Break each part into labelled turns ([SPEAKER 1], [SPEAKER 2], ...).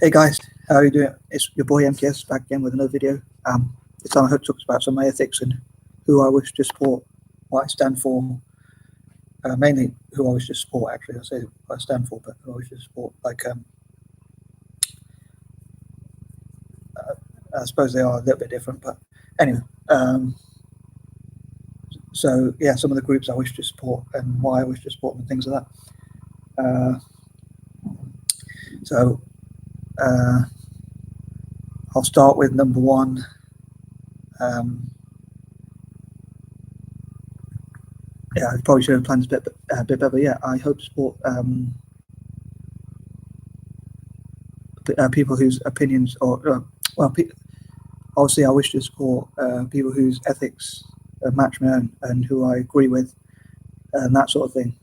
[SPEAKER 1] Hey guys, how are you doing? It's your boy MTS back again with another video. This time I hope to talk about some of my ethics and who I wish to support, what I stand for. Mainly who I wish to support. Actually, I say what I stand for, but who I wish to support. I suppose they are a little bit different, but anyway. So yeah, some of the groups I wish to support and why I wish to support them and things like that. I'll start with number one. Yeah, I probably should have planned this a bit better. Yeah, I hope to support people whose opinions, obviously I wish to support people whose ethics match my own and who I agree with, and that sort of thing.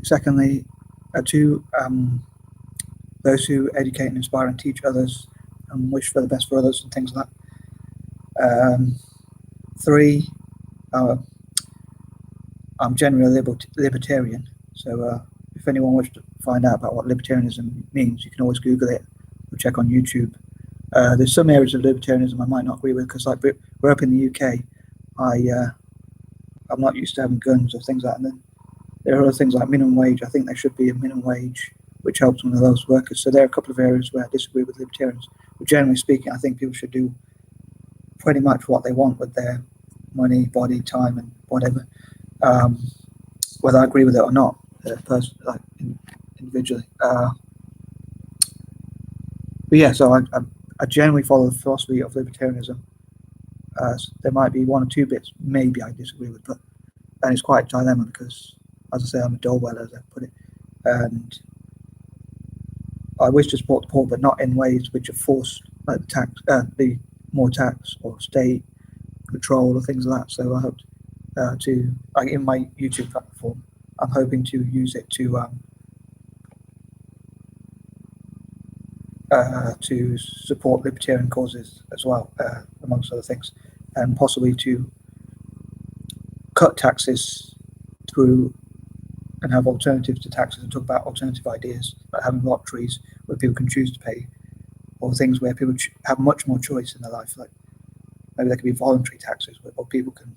[SPEAKER 1] Secondly, those who educate and inspire and teach others and wish for the best for others and things like that. 3, I'm generally a libertarian, so if anyone wants to find out about what libertarianism means, you can always Google it or check on YouTube. There's some areas of libertarianism I might not agree with, because like we're up in the UK, I'm not used to having guns or things like that. And then there are other things like minimum wage. I think there should be a minimum wage which helps one of those workers. So there are a couple of areas where I disagree with libertarians. But generally speaking, I think people should do pretty much what they want with their money, body, time, and whatever, whether I agree with it or not, individually. But yeah, so I generally follow the philosophy of libertarianism. There might be one or two bits maybe I disagree with, and it's quite a dilemma because, as I say, I'm a dole-weller, as I put it, and I wish to support the poor, but not in ways which are forced, like the more tax or state control or things like that. So I hope to, like in my YouTube platform, I'm hoping to use it to support libertarian causes as well, amongst other things, and possibly to cut taxes through and have alternatives to taxes, and talk about alternative ideas, like having lotteries where people can choose to pay, or things where people have much more choice in their life. Like maybe there could be voluntary taxes, or people can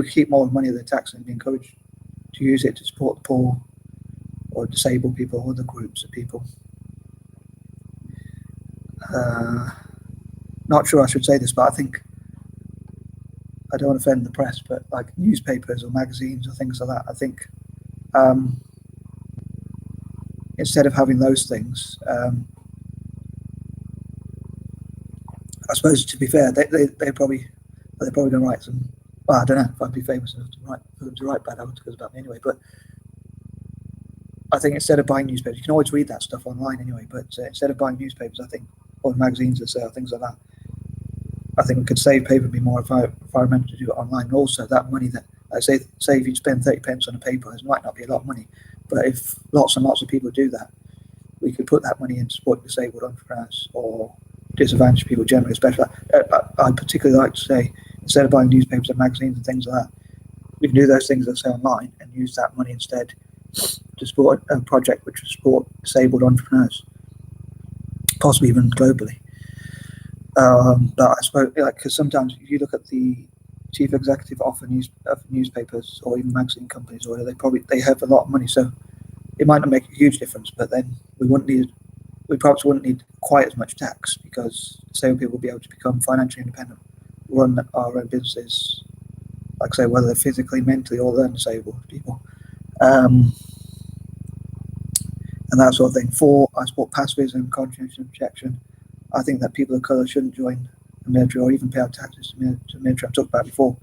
[SPEAKER 1] keep more money of their tax and be encouraged to use it to support the poor or disabled people or other groups of people. Not sure I should say this, but I think, I don't want to offend the press, but like newspapers or magazines or things like that, I think instead of having those things, I suppose, to be fair, they're probably going to write some. Well, I don't know if I'd be famous enough for them to write bad articles about me anyway. But I think instead of buying newspapers, you can always read that stuff online anyway. But instead of buying newspapers, I think, or magazines that sell things like that, I think we could save paper and be more environmental to do it online. And also, that money that, say if you spend 30 pence on a paper, it might not be a lot of money, but if lots and lots of people do that, we could put that money in support disabled entrepreneurs or disadvantaged people generally, especially. I particularly like to say, instead of buying newspapers and magazines and things like that, we can do those things that say online and use that money instead to support a project which will support disabled entrepreneurs, possibly even globally. But I suppose, because sometimes if you look at the chief executive of newspapers or even magazine companies, or they have a lot of money, so it might not make a huge difference. But then we perhaps wouldn't need quite as much tax, because disabled people will be able to become financially independent, run our own businesses, like I say, whether they're physically, mentally, or learn disabled people, and that sort of thing. 4, I support pacifism, conscientious objection. I think that people of colour shouldn't join the military or even pay out taxes to the military. I've talked about it before.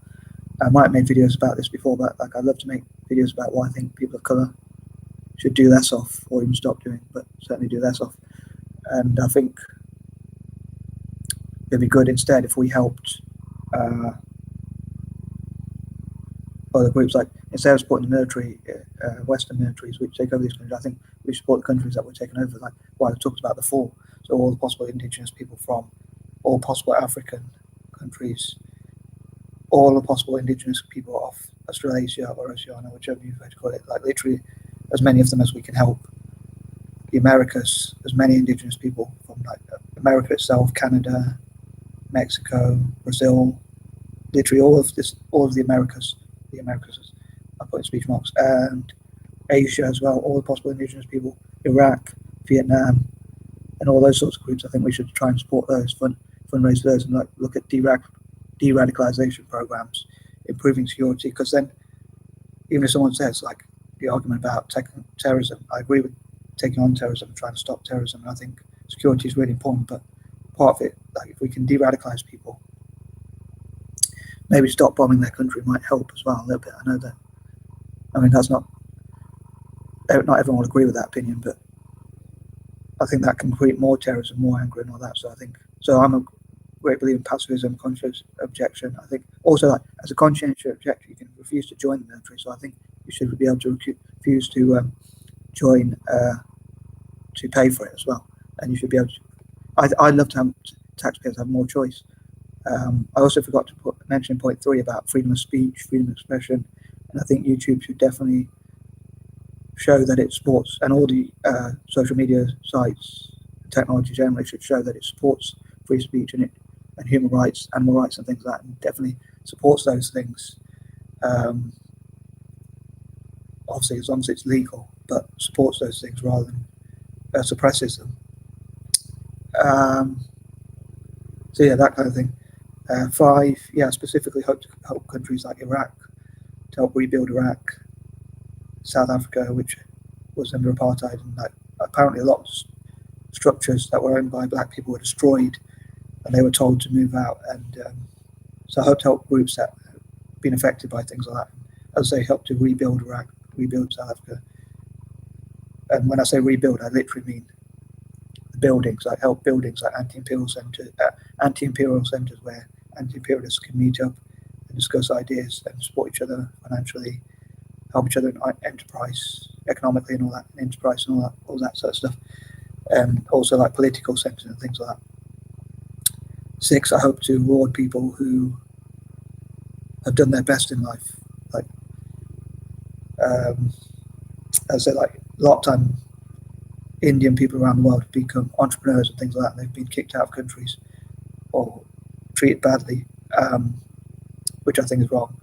[SPEAKER 1] I might have made videos about this before, but like I'd love to make videos about what I think people of colour should do less of, or even stop doing, but certainly do less of. And I think it'd be good instead if we helped other groups, like instead of supporting the military, Western militaries which take over these countries, I think we support the countries that were taken over, like what I talked about before. So all the possible indigenous people from all possible African countries, all the possible indigenous people of Australasia or Oceania, whichever you prefer to call it, like literally as many of them as we can help the Americas, as many indigenous people from like America itself, Canada, Mexico, Brazil, literally all of the Americas, I put in speech marks, and Asia as well, all the possible indigenous people, Iraq, Vietnam, and all those sorts of groups. I think we should try and support those, fundraise those, and like look at de-radicalization programs, improving security. Because then, even if someone says like the argument about terrorism, I agree with taking on terrorism and trying to stop terrorism. And I think security is really important, but part of it, like if we can de-radicalize people, maybe stop bombing their country might help as well a little bit. I know that. I mean, that's not everyone will agree with that opinion, but I think that can create more terrorism, more anger, and all that. So I'm a great believer in pacifism, conscientious objection. I think also, like, as a conscientious objector, you can refuse to join the military. So I think you should be able to refuse to join to pay for it as well, and you should be able to. I'd love to have taxpayers have more choice. I also forgot to mention point 3 about freedom of speech, freedom of expression, and I think YouTube should definitely show that it supports, and all the social media sites, technology generally should show that it supports free speech and human rights, animal rights, and things like that, and definitely supports those things. Obviously, as long as it's legal, but supports those things rather than suppresses them. So yeah, that kind of thing. 5, specifically hope to help countries like Iraq, to help rebuild Iraq, South Africa, which was under apartheid, and like apparently a lot of structures that were owned by black people were destroyed, and they were told to move out. And so I hope to help groups that have been affected by things like that. As I say, help to rebuild Iraq, rebuild South Africa. And when I say rebuild, I literally mean the buildings, like help buildings like anti-imperial centers where anti-imperialists can meet up and discuss ideas and support each other financially, help each other in enterprise, economically, and all that, and enterprise and all that sort of stuff. And also like political centers and things like that. 6, I hope to reward people who have done their best in life. Like, as I said, like a lot of time, Indian people around the world have become entrepreneurs and things like that, and they've been kicked out of countries or treated badly, which I think is wrong.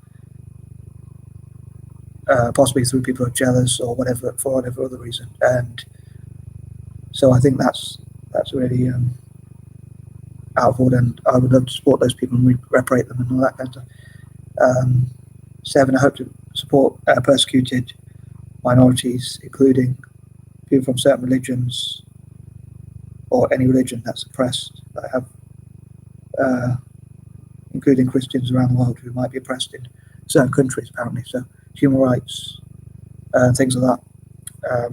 [SPEAKER 1] Possibly through people who are jealous or whatever, for whatever other reason. And so I think that's really out of order, and I would love to support those people and reparate them and all that kind of stuff. 7, I hope to support persecuted minorities, including people from certain religions or any religion that's oppressed, that have, including Christians around the world who might be oppressed in certain countries, apparently. So human rights, things like that.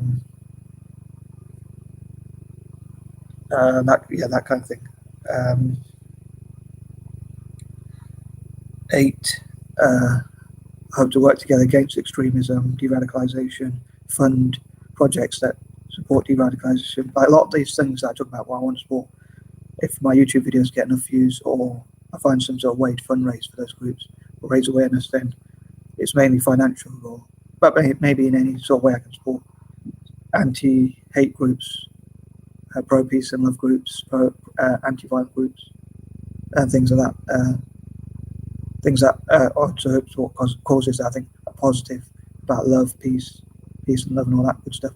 [SPEAKER 1] That kind of thing. 8, hope to work together against extremism, de-radicalization, fund projects that support de-radicalization. Like a lot of these things that I talk about, what I want to support, if my YouTube videos get enough views or I find some sort of way to fundraise for those groups or raise awareness, then it's mainly financial, but maybe in any sort of way I can support anti-hate groups, pro-peace and love groups, anti-violent groups, and things like that. Things that also support causes that I think are positive, about love, peace and love and all that good stuff.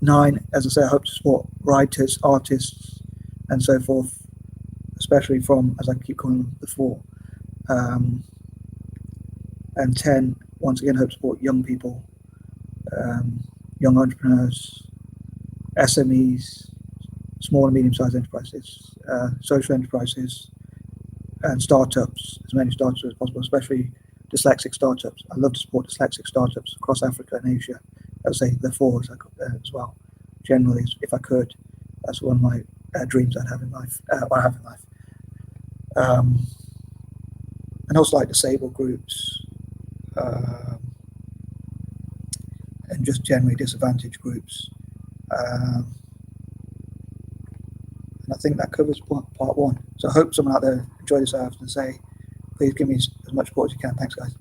[SPEAKER 1] 9, as I say, I hope to support writers, artists, and so forth, especially from, as I keep calling them, the 4. And 10, once again, hope to support young people, young entrepreneurs, SMEs, small and medium-sized enterprises, social enterprises, and startups, as many startups as possible, especially dyslexic startups. I love to support dyslexic startups across Africa and Asia. As I say, the 4 as well. Generally, if I could, that's one of my dreams I'd have in life. And also like disabled groups, and just generally disadvantaged groups. And I think that covers part 1. So I hope someone out there enjoyed this. I have to say, please give me as much support as you can. Thanks, guys.